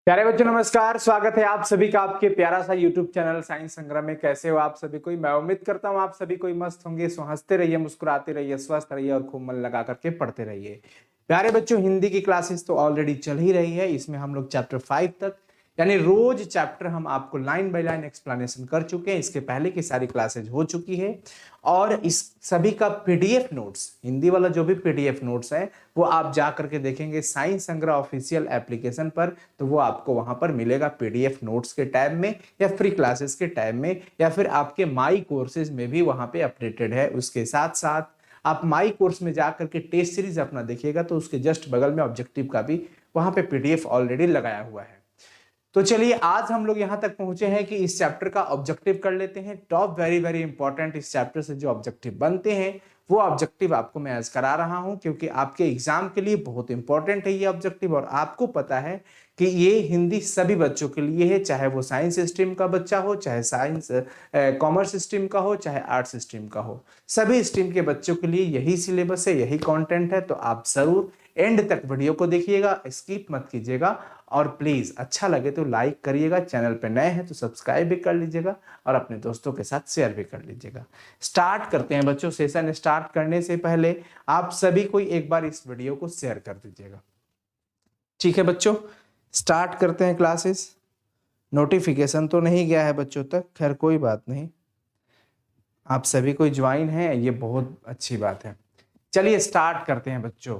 प्यारे बच्चों नमस्कार, स्वागत है आप सभी का आपके प्यारा सा YouTube चैनल साइंस संग्राम में। कैसे हो आप सभी कोई? मैं उम्मीद करता हूँ आप सभी कोई मस्त होंगे। सो हंसते रहिए, मुस्कुराते रहिए, स्वस्थ रहिए और खूब मन लगा करके पढ़ते रहिए। प्यारे बच्चों, हिंदी की क्लासेस तो ऑलरेडी चल ही रही है। इसमें हम लोग चैप्टर 5 तक यानी रोज चैप्टर हम आपको लाइन बाय लाइन एक्सप्लेनेशन कर चुके हैं। इसके पहले की सारी क्लासेज हो चुकी है और इस सभी का पीडीएफ नोट्स, हिंदी वाला जो भी पीडीएफ नोट्स है वो आप जा करके देखेंगे साइंस संग्रह ऑफिशियल एप्लीकेशन पर, तो वो आपको वहां पर मिलेगा पीडीएफ नोट्स के टैब में या फ्री क्लासेस के टैब में या फिर आपके माई कोर्सेज में भी वहां पे अपडेटेड है। उसके साथ साथ आप माई कोर्स में जाकर के टेस्ट सीरीज अपना देखिएगा तो उसके जस्ट बगल में ऑब्जेक्टिव का भी वहां पे पीडीएफ ऑलरेडी लगाया हुआ है। तो चलिए आज हम लोग यहां तक पहुंचे हैं कि इस चैप्टर का ऑब्जेक्टिव कर लेते हैं। टॉप वेरी वेरी इंपॉर्टेंट इस चैप्टर से जो ऑब्जेक्टिव बनते हैं वो ऑब्जेक्टिव आपको मैं आज करा रहा हूं, क्योंकि आपके एग्जाम के लिए बहुत इंपॉर्टेंट है ये ऑब्जेक्टिव। और आपको पता है कि ये हिंदी सभी बच्चों के लिए है, चाहे वो साइंस स्ट्रीम का बच्चा हो, चाहे साइंस कॉमर्स स्ट्रीम का हो, चाहे आर्ट्स स्ट्रीम का हो। सभी स्ट्रीम के बच्चों के लिए यही सिलेबस है, यही कंटेंट है। तो आप जरूर एंड तक वीडियो को देखिएगा, स्किप मत कीजिएगा और प्लीज अच्छा लगे तो लाइक करिएगा, चैनल पे नए हैं तो सब्सक्राइब भी कर लीजिएगा और अपने दोस्तों के साथ शेयर भी कर लीजिएगा। स्टार्ट करते हैं बच्चों। सेशन स्टार्ट करने से पहले आप सभी कोई एक बार इस वीडियो को शेयर कर दीजिएगा। ठीक है बच्चों, स्टार्ट करते हैं क्लासेस। नोटिफिकेशन तो नहीं गया है बच्चों तक, खैर कोई बात नहीं, आप सभी कोई ज्वाइन है, ये बहुत अच्छी बात है। चलिए स्टार्ट करते हैं बच्चों।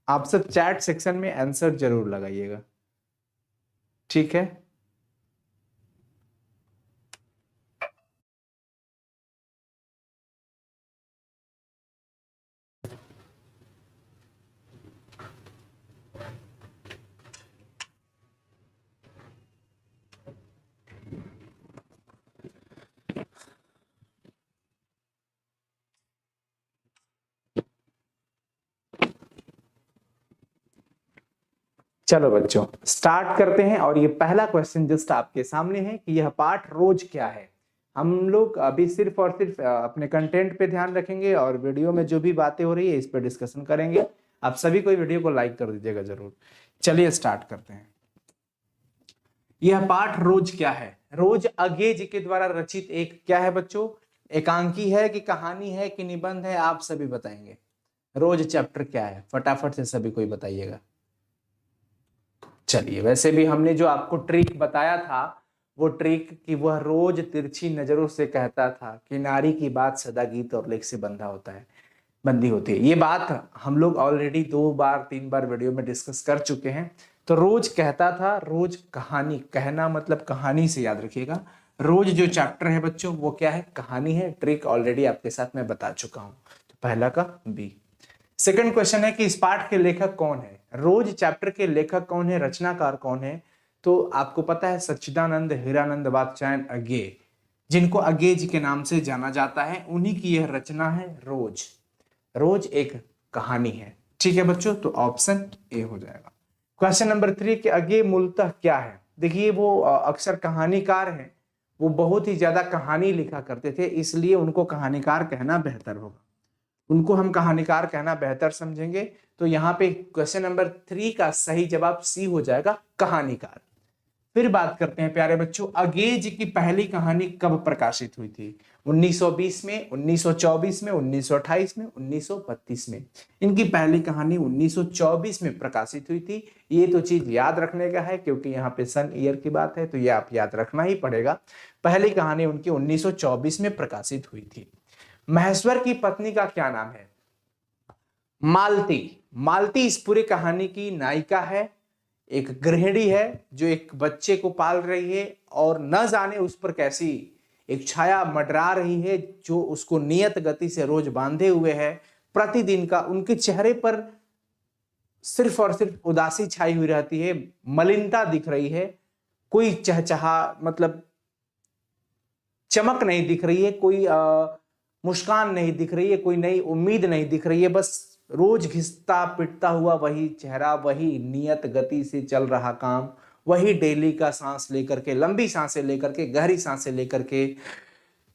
आप सब चैट सेक्शन में आंसर जरूर लगाइएगा, ठीक है? चलो बच्चों स्टार्ट करते हैं। और ये पहला क्वेश्चन जस्ट आपके सामने है कि यह पाठ रोज क्या है। हम लोग अभी सिर्फ और सिर्फ अपने कंटेंट पे ध्यान रखेंगे और वीडियो में जो भी बातें हो रही है इस पर डिस्कशन करेंगे। आप सभी को वीडियो को लाइक कर दीजिएगा जरूर। चलिए स्टार्ट करते हैं। यह पाठ रोज क्या है। रोज अज्ञे जी के द्वारा रचित एक क्या है बच्चों? एकांकी है कि कहानी है कि निबंध है, आप सभी बताएंगे। रोज चैप्टर क्या है, फटाफट से सभी कोई बताइएगा। चलिए, वैसे भी हमने जो आपको ट्रिक बताया था वो ट्रिक कि वह रोज तिरछी नजरों से कहता था कि नारी की बात सदा गीत और लेख से बंधा होता है, बंदी होती है। ये बात हम लोग ऑलरेडी 2 बार 3 बार वीडियो में डिस्कस कर चुके हैं। तो रोज कहता था, रोज कहानी, कहना मतलब कहानी से याद रखिएगा। रोज जो चैप्टर है बच्चों वो क्या है? कहानी है। ट्रिक ऑलरेडी आपके साथ मैं बता चुका हूं। तो पहला का बी। सेकंड क्वेश्चन है कि इस पाठ के लेखक कौन है। रोज चैप्टर के लेखक कौन है, रचनाकार कौन है? तो आपको पता है सच्चिदानंद हीरानंद वात्स्यायन अज्ञे, जिनको अज्ञे जी के नाम से जाना जाता है, उन्हीं की यह रचना है रोज। रोज एक कहानी है। ठीक है बच्चों, तो ऑप्शन ए हो जाएगा। क्वेश्चन नंबर 3 कि अज्ञे मूलतः क्या है। देखिए वो अक्सर कहानीकार हैं, वो बहुत ही ज्यादा कहानी लिखा करते थे, इसलिए उनको कहानीकार कहना बेहतर होगा। उनको हम कहानीकार कहना बेहतर समझेंगे। तो यहाँ पे क्वेश्चन नंबर 3 का सही जवाब सी हो जाएगा, कहानीकार। फिर बात करते हैं प्यारे बच्चों, अज्ञे जी की पहली कहानी कब प्रकाशित हुई थी? 1920 में, 1924 में, 1928 में, 1932 में। इनकी पहली कहानी 1924 में प्रकाशित हुई थी। ये तो चीज याद रखने का है क्योंकि यहाँ पे सन ईयर की बात है, तो ये आप याद रखना ही पड़ेगा। पहली कहानी उनकी 1924 में प्रकाशित हुई थी। महेश्वर की पत्नी का क्या नाम है? मालती। मालती इस पूरी कहानी की नायिका है, एक गृहिणी है जो एक बच्चे को पाल रही है और न जाने उस पर कैसी एक छाया मंडरा रही है जो उसको नियत गति से रोज बांधे हुए है। प्रतिदिन का उनके चेहरे पर सिर्फ और सिर्फ उदासी छाई हुई रहती है, मलिनता दिख रही है, कोई चहचहा मतलब चमक नहीं दिख रही है, कोई मुस्कान नहीं दिख रही है, कोई नई उम्मीद नहीं दिख रही है। बस रोज घिसता पिटता हुआ वही चेहरा, वही नियत गति से चल रहा काम, वही डेली का सांस लेकर के, लंबी सांसें लेकर के, गहरी सांसें लेकर के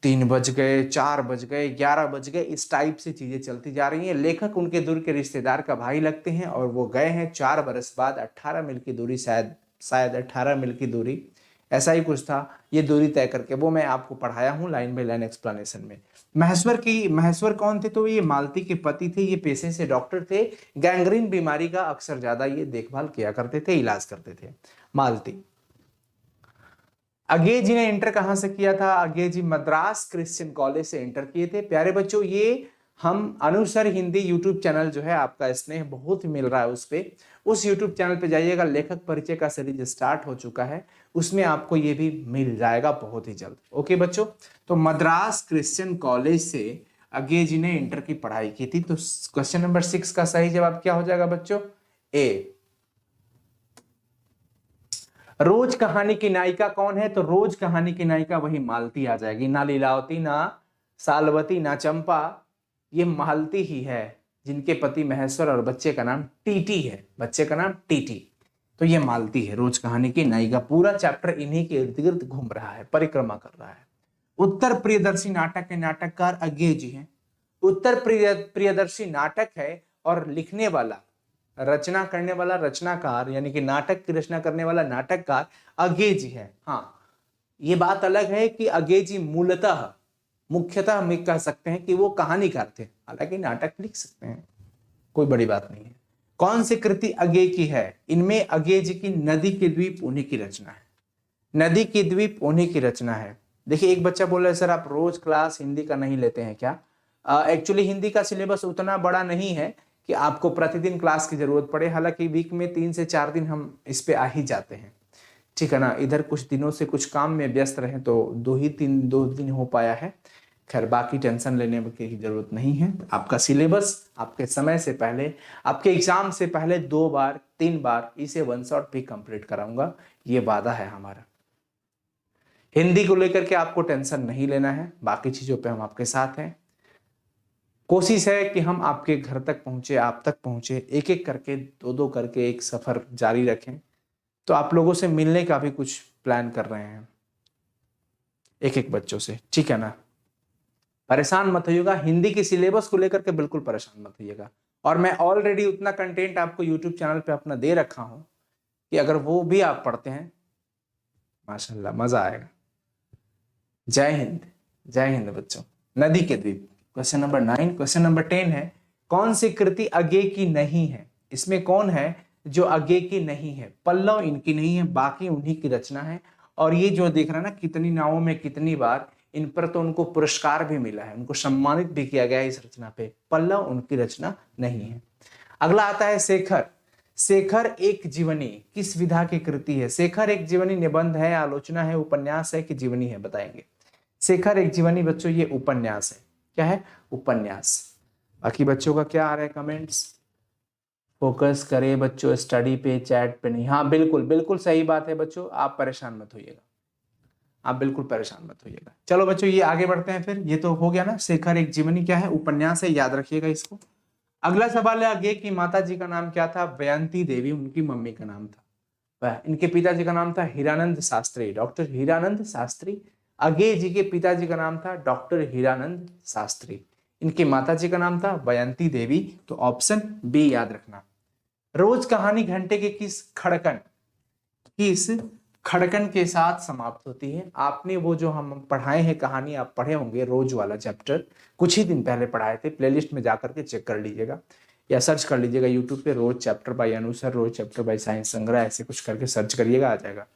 3 बज गए, 4 बज गए, 11 बज गए, इस टाइप से चीजें चलती जा रही हैं। लेखक उनके दूर के रिश्तेदार का भाई लगते हैं और वो गए हैं 4 बरस बाद, 18 मील की दूरी शायद शायद 18 मील की दूरी, ऐसा ही कुछ था, ये दूरी तय करके, वो मैं आपको पढ़ाया हूँ लाइन बाय लाइन एक्सप्लेनेशन में। महेश्वर कौन थे? तो ये मालती के पति थे, ये पेशे से डॉक्टर थे, गैंग्रीन बीमारी का अक्सर ज्यादा ये देखभाल किया करते थे, इलाज करते थे मालती। अगे जी ने इंटर कहां से किया था? अगे जी मद्रास क्रिश्चियन कॉलेज से इंटर किए थे। प्यारे बच्चों, ये हम अनुसर हिंदी यूट्यूब चैनल जो है, आपका स्नेह बहुत मिल रहा है उस पे, उस यूट्यूब चैनल पे जाइएगा, लेखक परिचय का सीरीज स्टार्ट हो चुका है, उसमें आपको ये भी मिल जाएगा बहुत ही जल्द। ओके बच्चों, तो मद्रास क्रिश्चियन कॉलेज से अगे जी ने इंटर की पढ़ाई की थी। तो क्वेश्चन नंबर 6 का सही जवाब क्या हो जाएगा बच्चों? ए। रोज कहानी की नायिका कौन है? तो रोज कहानी की नायिका वही मालती आ जाएगी, ना लीलावती, ना सालवती, ना चंपा, ये मालती ही है, जिनके पति महेश्वर और बच्चे का नाम टीटी है, बच्चे का नाम टीटी। तो ये मालती है रोज कहानी की नायिका। पूरा चैप्टर इन्हीं के इर्द गिर्द घूम रहा है, परिक्रमा कर रहा है। उत्तर प्रियदर्शी नाटक के नाटककार अज्ञे जी हैं। उत्तर प्रियदर्शी नाटक है और लिखने वाला, रचना करने वाला रचनाकार, यानी कि नाटक की रचना करने वाला नाटककार अज्ञे जी है। हाँ, ये बात अलग है कि अज्ञे जी मुख्यतः हम कह सकते हैं कि वो कहानीकार थे, हालांकि नाटक लिख सकते हैं, कोई बड़ी बात नहीं है। कौन सी कृति अज्ञे की है? इनमें अज्ञे जी की नदी के द्वीप उन्हीं की रचना है, नदी के द्वीप उन्हीं की रचना है। देखिए, एक बच्चा बोल रहा है सर आप रोज क्लास हिंदी का नहीं लेते हैं क्या? एक्चुअली हिंदी का सिलेबस उतना बड़ा नहीं है कि आपको प्रतिदिन क्लास की जरूरत पड़े, हालांकि वीक में 3 से 4 दिन हम इस पे आ ही जाते हैं, ठीक है ना। इधर कुछ दिनों से कुछ काम में व्यस्त रहे तो 2 दिन हो पाया है। खैर, बाकी टेंशन लेने की जरूरत नहीं है। आपका सिलेबस आपके समय से पहले, आपके एग्जाम से पहले 2 बार 3 बार इसे 1 शॉट भी कंप्लीट कराऊंगा, ये वादा है हमारा। हिंदी को लेकर के आपको टेंशन नहीं लेना है, बाकी चीजों पे हम आपके साथ हैं। कोशिश है कि हम आपके घर तक पहुंचे, आप तक पहुंचे, एक एक करके 2-2 करके एक सफर जारी रखें। तो आप लोगों से मिलने का भी कुछ प्लान कर रहे हैं एक एक बच्चों से, ठीक है ना। परेशान मत होइएगा, हिंदी के सिलेबस को लेकर के बिल्कुल परेशान मत होइएगा। और मैं ऑलरेडी उतना कंटेंट आपको यूट्यूब चैनल पे अपना दे रखा हूं कि अगर वो भी आप पढ़ते हैं, माशाल्लाह मजा आएगा। जय हिंद, जय हिंद बच्चों। नदी के द्वीप, क्वेश्चन नंबर 9। क्वेश्चन नंबर 10 है, कौन सी कृति अज्ञे की नहीं है? इसमें कौन है जो अज्ञे की नहीं है? पल्लव इनकी नहीं है, बाकी उन्हीं की रचना है। और ये जो देख रहा है ना, कितनी नावों में कितनी बार, इन पर तो उनको पुरस्कार भी मिला है, उनको सम्मानित भी किया गया है इस रचना पे। पल्लव उनकी रचना नहीं है। अगला आता है शेखर। शेखर एक जीवनी किस विधा की कृति है? शेखर एक जीवनी निबंध है, आलोचना है, उपन्यास है कि जीवनी है? बताएंगे। शेखर एक जीवनी बच्चों ये उपन्यास है। क्या है? उपन्यास। बाकी बच्चों का क्या आ रहा है कमेंट्स? फोकस करें बच्चों स्टडी पे, चैट पे नहीं। हाँ बिल्कुल बिल्कुल सही बात है बच्चों, आप परेशान मत होइएगा, आप बिल्कुल परेशान मत होइएगा। चलो बच्चों ये आगे बढ़ते हैं फिर। ये तो हो गया ना, शेखर एक जीवनी क्या है? उपन्यास है, याद रखिएगा इसको। अगला सवाल है, अज्ञे की माता जी का नाम क्या था? बयंती देवी उनकी मम्मी का नाम था। वह इनके पिताजी का नाम था हीरानंद शास्त्री, डॉक्टर हीरानंद शास्त्री। अज्ञे जी के पिताजी का नाम था डॉक्टर हीरानंद शास्त्री, इनकी माता जी का नाम था बयंती देवी। तो ऑप्शन बी याद रखना। रोज कहानी घंटे के किस खड़कन के साथ समाप्त होती है? आपने वो जो हम पढ़ाए हैं कहानी, आप पढ़े होंगे रोज वाला चैप्टर, कुछ ही दिन पहले पढ़ाए थे, प्लेलिस्ट में जाकर के चेक कर लीजिएगा या सर्च कर लीजिएगा यूट्यूब पे, रोज चैप्टर बाय अनुसर, रोज चैप्टर बाय साइंस संग्रह, ऐसे कुछ करके सर्च करिएगा, आ जाएगा।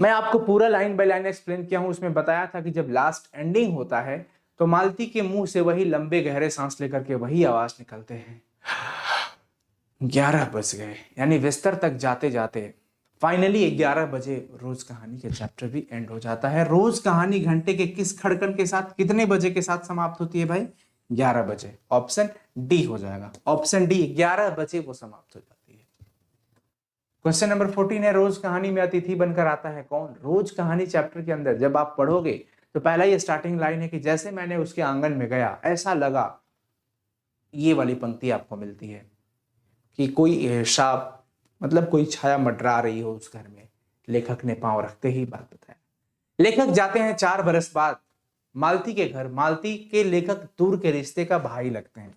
मैं आपको पूरा लाइन बाय लाइन एक्सप्लेन किया हूं। उसमें बताया था कि जब लास्ट एंडिंग होता है तो मालती के मुंह से वही लंबे गहरे सांस लेकर के वही आवाज निकलते हैं, 11 बज गए, यानी बिस्तर तक जाते जाते फाइनली 11 बजे रोज कहानी के चैप्टर भी एंड हो जाता है। रोज कहानी घंटे के किस खड़कन के साथ, कितने बजे के साथ समाप्त होती है भाई? 11 बजे। ऑप्शन डी हो जाएगा, ऑप्शन डी, 11 बजे वो समाप्त हो जाती है। क्वेश्चन नंबर 14 है, रोज कहानी में अतिथि बनकर आता है कौन? रोज कहानी चैप्टर के अंदर जब आप पढ़ोगे तो पहला ये स्टार्टिंग लाइन है कि जैसे मैंने उसके आंगन में गया ऐसा लगा, ये वाली पंक्ति आपको मिलती है कि कोई शाप, मतलब कोई छाया मंडरा रही हो उस घर में। लेखक ने पांव रखते ही बात बताया। लेखक जाते हैं 4 बरस बाद मालती के घर। मालती के लेखक दूर के रिश्ते का भाई लगते हैं,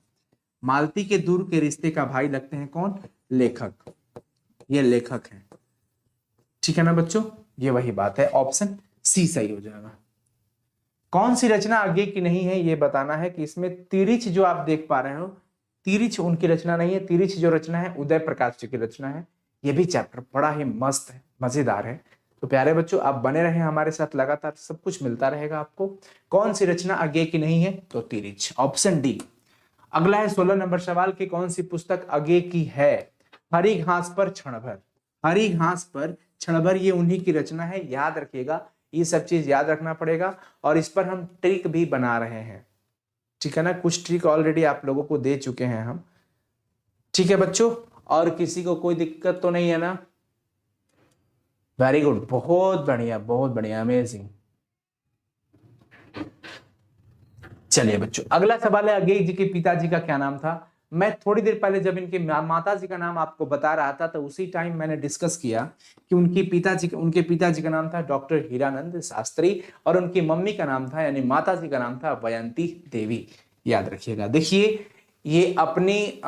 मालती के दूर के रिश्ते का भाई लगते हैं कौन? लेखक, ये लेखक हैं। ठीक है ना बच्चों, ये वही बात है, ऑप्शन सी सही हो जाएगा। कौन सी रचना आगे की नहीं है ये बताना है कि इसमें तिरिच जो आप देख पा रहे हो, तिरिच उनकी रचना नहीं है, तिरिच जो रचना है उदय प्रकाश जी की रचना है। ये भी चैप्टर बड़ा ही मस्त है, मजेदार है। तो प्यारे बच्चों आप बने रहे हमारे साथ, लगातार सब कुछ मिलता रहेगा आपको। कौन सी रचना आगे की नहीं है, तो तिरिच, ऑप्शन डी। अगला है 16 नंबर सवाल की कौन सी पुस्तक आगे की है। हरी घास पर क्षण भर, हरी घास पर क्षण भर ये उन्हीं की रचना है, याद रखिएगा, ये सब चीज याद रखना पड़ेगा। और इस पर हम ट्रिक भी बना रहे हैं, ठीक है ना, कुछ ट्रिक ऑलरेडी आप लोगों को दे चुके हैं हम। ठीक है बच्चों, और किसी को कोई दिक्कत तो नहीं है ना? वेरी गुड, बहुत बढ़िया, बहुत बढ़िया, अमेजिंग। चलिए बच्चों, अगला सवाल है अगेय जी के पिताजी का क्या नाम था। मैं थोड़ी देर पहले जब इनके माता जी का नाम आपको बता रहा था तो उसी टाइम मैंने डिस्कस किया कि उनके पिताजी का नाम था डॉक्टर हीरानंद शास्त्री, और उनकी मम्मी का नाम था यानी माता जी का नाम था वयंती देवी। याद रखिएगा। देखिए, ये अपनी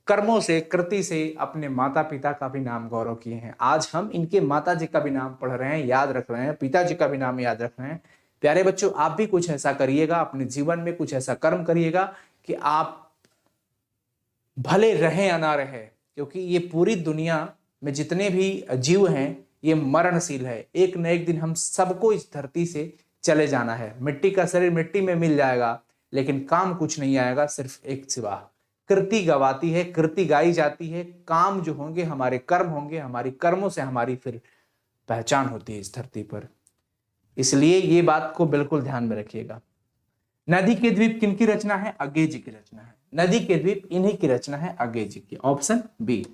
कर्मों से, कृति से अपने माता पिता का भी नाम गौरव किए हैं। आज हम इनके माता जी का भी नाम पढ़ रहे हैं, याद रख रहे हैं, पिताजी का भी नाम याद रख रहे हैं। प्यारे बच्चों आप भी कुछ ऐसा करिएगा, अपने जीवन में कुछ ऐसा कर्म करिएगा कि आप भले रहें या ना रहे, क्योंकि ये पूरी दुनिया में जितने भी जीव हैं ये मरणशील है। एक न एक दिन हम सबको इस धरती से चले जाना है। मिट्टी का शरीर मिट्टी में मिल जाएगा, लेकिन काम कुछ नहीं आएगा, सिर्फ एक सिवा कृति गवाती है, कृति गाई जाती है। काम जो होंगे हमारे कर्म होंगे, हमारी कर्मों से हमारी फिर पहचान होती है इस धरती पर। इसलिए ये बात को बिल्कुल ध्यान में रखिएगा। नदी के द्वीप किनकी रचना है? अगेय जी की रचना है। नदी के द्वीप इन्हीं की रचना है, अगेय जी की, ऑप्शन बी।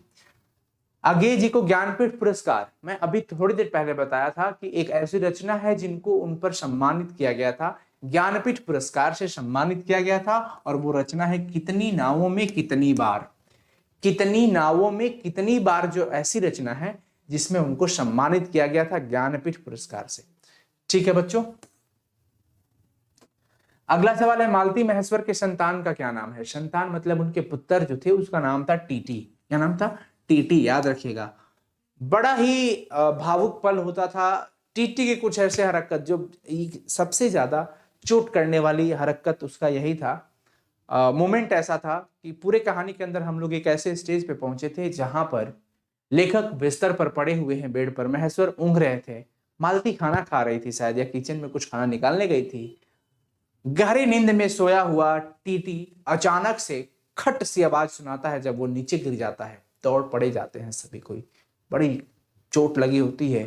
अगेय जी को ज्ञानपीठ पुरस्कार, मैं अभी थोड़ी देर पहले बताया था कि एक ऐसी रचना है जिनको उन पर सम्मानित किया गया था, ज्ञानपीठ पुरस्कार से सम्मानित किया गया था। और वो रचना है कितनी नावों में कितनी बार। कितनी नावों में कितनी बार जो ऐसी रचना है जिसमें उनको सम्मानित किया गया था ज्ञानपीठ पुरस्कार से। ठीक है बच्चों, अगला सवाल है मालती महेश्वर के संतान का क्या नाम है। संतान मतलब उनके पुत्र जो थे, उसका नाम था टीटी। क्या नाम था? टीटी, याद रखिएगा। बड़ा ही भावुक पल होता था। टीटी के कुछ ऐसे हरकत जो सबसे ज्यादा चोट करने वाली हरकत उसका यही था, मोमेंट ऐसा था कि पूरे कहानी के अंदर हम लोग एक ऐसे स्टेज पे पहुंचे थे जहां पर लेखक बिस्तर पर पड़े हुए हैं, बेड पर, महेश्वर ऊँघ रहे थे, मालती खाना खा रही थी शायद, या किचन में कुछ खाना निकालने गई थी। गहरी नींद में सोया हुआ टीटी अचानक से खट सी आवाज सुनाता है। जब वो नीचे गिर जाता है, दौड़ पड़े जाते हैं सभी कोई, बड़ी चोट लगी होती है।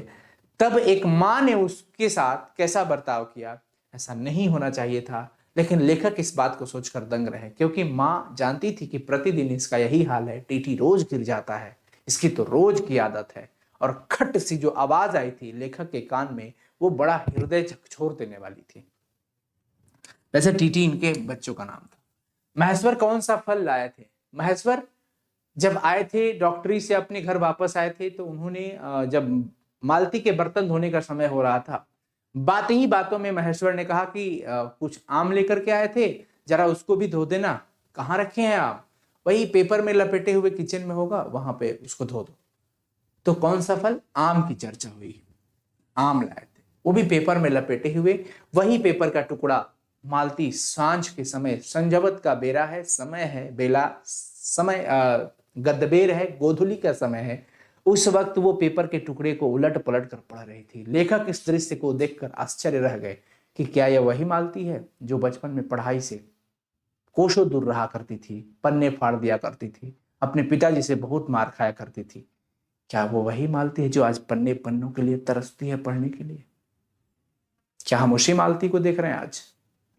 तब एक माँ ने उसके साथ कैसा बर्ताव किया, ऐसा नहीं होना चाहिए था, लेकिन लेखक इस बात को सोचकर दंग रहे, क्योंकि माँ जानती थी कि प्रतिदिन इसका यही हाल है, टीटी रोज गिर जाता है, इसकी तो रोज की आदत है। और खट सी जो आवाज आई थी लेखक के कान में, वो बड़ा हृदय झकझोर देने वाली थी। वैसे टीटी इनके बच्चों का नाम था। महेश्वर कौन सा फल लाए थे? महेश्वर जब आए थे डॉक्टरी से, अपने घर वापस आए थे, तो उन्होंने जब मालती के बर्तन धोने का समय हो रहा था, बात ही बातों में महेश्वर ने कहा कि कुछ आम लेकर के आए थे, जरा उसको भी धो देना। कहाँ रखे हैं आप? वही पेपर में लपेटे हुए किचन में होगा, वहां पे उसको धो दो। तो कौन सा फल? आम की चर्चा हुई। आम लाए थे, वो भी पेपर में लपेटे हुए। वही पेपर का टुकड़ा मालती सांझ के समय, संजवत का बेरा है, समय है, बेला समय, गद्दबेर है, गोधूली का समय है, उस वक्त वो पेपर के टुकड़े को उलट पलट कर पढ़ रही थी। लेखक इस दृश्य को देखकर आश्चर्य रह गए कि क्या यह वही मालती है जो बचपन में पढ़ाई से कोसों दूर रहा करती थी, पन्ने फाड़ दिया करती थी, अपने पिताजी से बहुत मार खाया करती थी। क्या वो वही मालती है जो आज पन्ने पन्नों के लिए तरसती है पढ़ने के लिए? क्या हम उसी मालती को देख रहे हैं आज?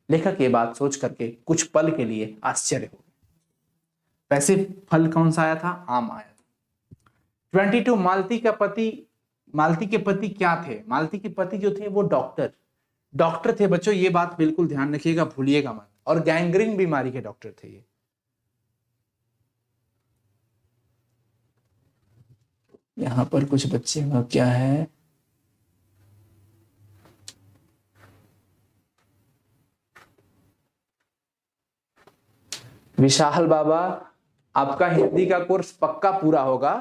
लेखक ये बात सोच करके कुछ पल के लिए आश्चर्य हो गए। वैसे फल कौन सा आया था? आम आया था। 22 मालती के पति क्या थे? मालती के पति जो थे वो डॉक्टर थे बच्चों, ये बात बिल्कुल ध्यान रखिएगा, भूलिएगा मत। और गैंग्रीन बीमारी के डॉक्टर थे ये। यहां पर कुछ बच्चे का क्या है, विशाल बाबा, आपका हिंदी का कोर्स पक्का पूरा होगा।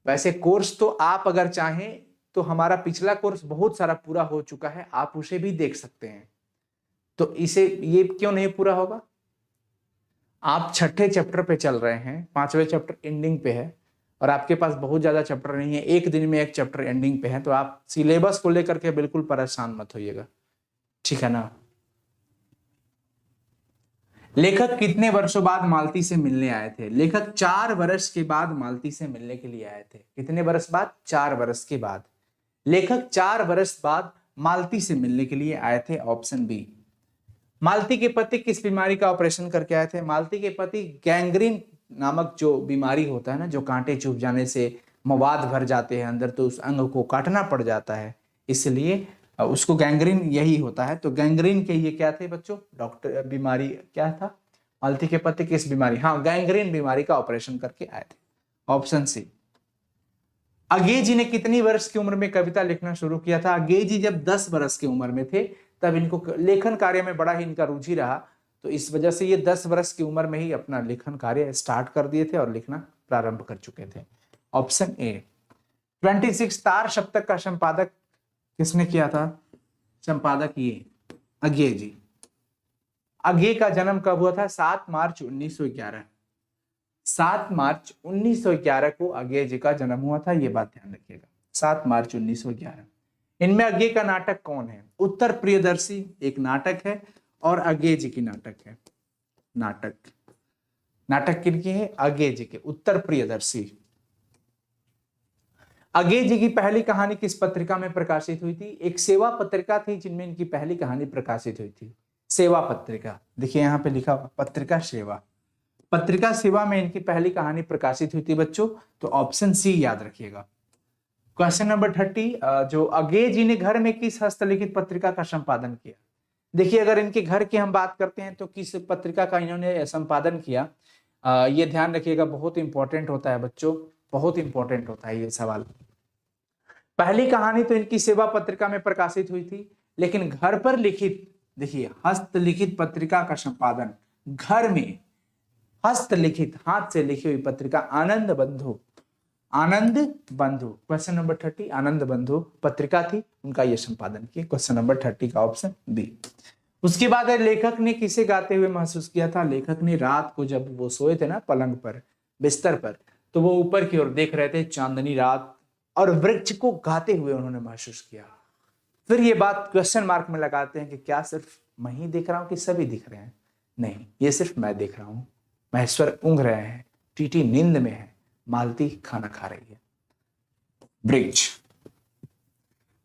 वैसे कोर्स तो आप अगर चाहें तो हमारा पिछला कोर्स बहुत सारा पूरा हो चुका है, आप उसे भी देख सकते हैं। तो इसे ये क्यों नहीं पूरा होगा? आप छठे चैप्टर पे चल रहे हैं, 5वें चैप्टर एंडिंग पे है और आपके पास बहुत ज्यादा चैप्टर नहीं है, एक दिन में एक चैप्टर एंडिंग पे है, तो आप सिलेबस को लेकर के बिल्कुल परेशान मत होइएगा, ठीक है ना। लेखक कितने वर्षों बाद मालती से मिलने आए थे? लेखक 4 वर्ष के बाद मालती से मिलने के लिए आए थे। कितने वर्ष बाद? 4 वर्ष के बाद। लेखक 4 वर्ष बाद मालती से मिलने के लिए आए थे, ऑप्शन बी। मालती के पति किस बीमारी का ऑपरेशन करके आए थे? मालती के पति गैंग्रीन नामक जो बीमारी होता है ना, जो कांटे चुभ जाने से मवाद भर जाते हैं अंदर, तो उस अंग को काटना पड़ जाता है, इसलिए उसको गैंग्रीन यही होता है। तो गैंग्रीन के ये क्या थे बच्चों? डॉक्टर बीमारी क्या था? मालती के पति किस बीमारी? हाँ, गैंग्रीन बीमारी का ऑपरेशन करके आए थे, ऑप्शन सी। अगे जी ने कितनी वर्ष की उम्र में कविता लिखना शुरू किया था? अगे जी जब 10 वर्ष की उम्र में थे तब इनको लेखन कार्य में बड़ा ही इनका रुचि रहा, तो इस वजह से ये 10 वर्ष की उम्र में ही अपना लेखन कार्य स्टार्ट कर दिए थे और लिखना प्रारंभ कर चुके थे, ऑप्शन ए। 26 तार सप्तक का संपादक किसने किया था? संपादक ये अगे जी। अगे का जन्म कब हुआ था? 7 मार्च 1911। 7 मार्च 1911 को अगे जी का जन्म हुआ था, ये बात ध्यान रखिएगा, 7 मार्च 1911। इनमें अगे का नाटक कौन है? उत्तर प्रियदर्शी एक नाटक है और अगे जी की नाटक है। नाटक किनकी है? अगे जी के, उत्तर प्रियदर्शी। अगे जी की पहली कहानी किस पत्रिका में प्रकाशित हुई थी? एक सेवा पत्रिका थी जिनमें इनकी पहली कहानी प्रकाशित हुई थी, सेवा पत्रिका। देखिए यहाँ पे लिखा हुआ पत्रिका सेवा, पत्रिका सेवा में इनकी पहली कहानी प्रकाशित हुई थी बच्चों, तो ऑप्शन सी याद रखिएगा। क्वेश्चन नंबर 30, जो अगे जी ने घर में किस हस्तलिखित पत्रिका का संपादन किया? देखिए अगर इनके घर की हम बात करते हैं तो किस पत्रिका का इन्होंने संपादन किया, ये ध्यान रखिएगा, बहुत इंपॉर्टेंट होता है बच्चों, बहुत इंपॉर्टेंट होता है ये सवाल। पहली कहानी तो इनकी सेवा पत्रिका में प्रकाशित हुई थी, लेकिन घर पर लिखित, देखिए हस्तलिखित पत्रिका का संपादन घर में, हस्तलिखित हाथ से लिखी हुई पत्रिका आनंद बंधु, आनंद बंधु, क्वेश्चन नंबर 30 आनंद बंधु पत्रिका थी, उनका यह संपादन किया, क्वेश्चन नंबर 30 का ऑप्शन बी। उसके बाद लेखक ने किसे गाते हुए महसूस किया था? लेखक ने रात को जब वो सोए थे ना पलंग पर, बिस्तर पर, तो वो ऊपर की ओर देख रहे थे, चांदनी रात, और वृक्ष को गाते हुए उन्होंने महसूस किया। फिर ये बात क्वेश्चन मार्क में लगाते हैं कि क्या सिर्फ मैं ही देख रहा हूं कि सभी दिख रहे हैं? नहीं, ये सिर्फ मैं देख रहा हूं। महेश्वर ऊँघ रहे हैं, टीटी नींद में है, मालती खाना खा रही है। ब्रिज।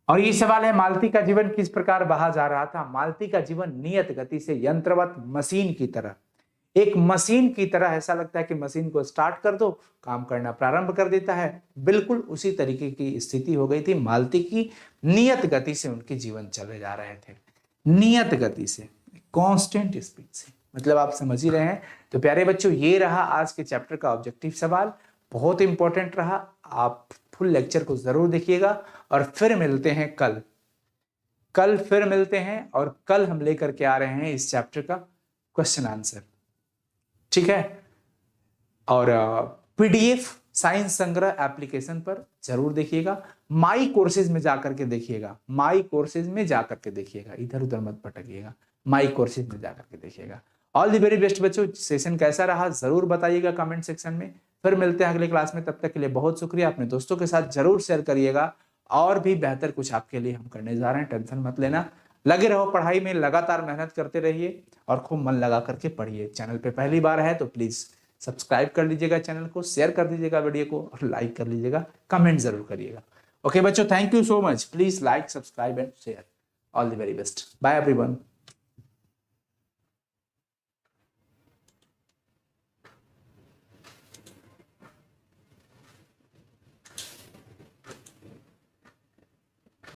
और ये सवाल है, मालती का जीवन किस प्रकार बहा जा रहा था? मालती का जीवन नियत गति से, यंत्रवत, मशीन की तरह, एक मशीन की तरह, ऐसा लगता है कि मशीन को स्टार्ट कर दो, काम करना प्रारंभ कर देता है, बिल्कुल उसी तरीके की स्थिति हो गई थी मालती की। नियत गति से उनके जीवन चले जा रहे थे, नियत गति से, कांस्टेंट स्पीड से, मतलब आप समझ ही रहे हैं। तो प्यारे बच्चों, ये रहा आज के चैप्टर का ऑब्जेक्टिव सवाल, बहुत इंपॉर्टेंट रहा, आप फुल लेक्चर को जरूर देखिएगा। और फिर मिलते हैं कल फिर मिलते हैं, और कल हम लेकर के आ रहे हैं इस चैप्टर का क्वेश्चन आंसर, ठीक है। और पीडीएफ साइंस संग्रह एप्लीकेशन पर जरूर देखिएगा, माई कोर्सेज में जाकर के देखिएगा, माई कोर्सेज में जाकर के देखिएगा, इधर उधर मत भटकिएगा, माई कोर्सेज में जाकर के देखिएगा। ऑल द वेरी बेस्ट बच्चों, सेशन कैसा रहा जरूर बताइएगा कमेंट सेक्शन में। फिर मिलते हैं अगले क्लास में, तब तक के लिए बहुत शुक्रिया। अपने दोस्तों के साथ जरूर शेयर करिएगा, और भी बेहतर कुछ आपके लिए हम करने जा रहे हैं, टेंशन मत लेना। लगे रहो पढ़ाई में, लगातार मेहनत करते रहिए और खूब मन लगा करके पढ़िए। चैनल पे पहली बार है तो प्लीज सब्सक्राइब कर लीजिएगा चैनल को, शेयर कर दीजिएगा वीडियो को, और लाइक कर लीजिएगा, कमेंट जरूर करिएगा। ओके बच्चों, thank you so much, please like, subscribe and share. All the very best, bye everyone.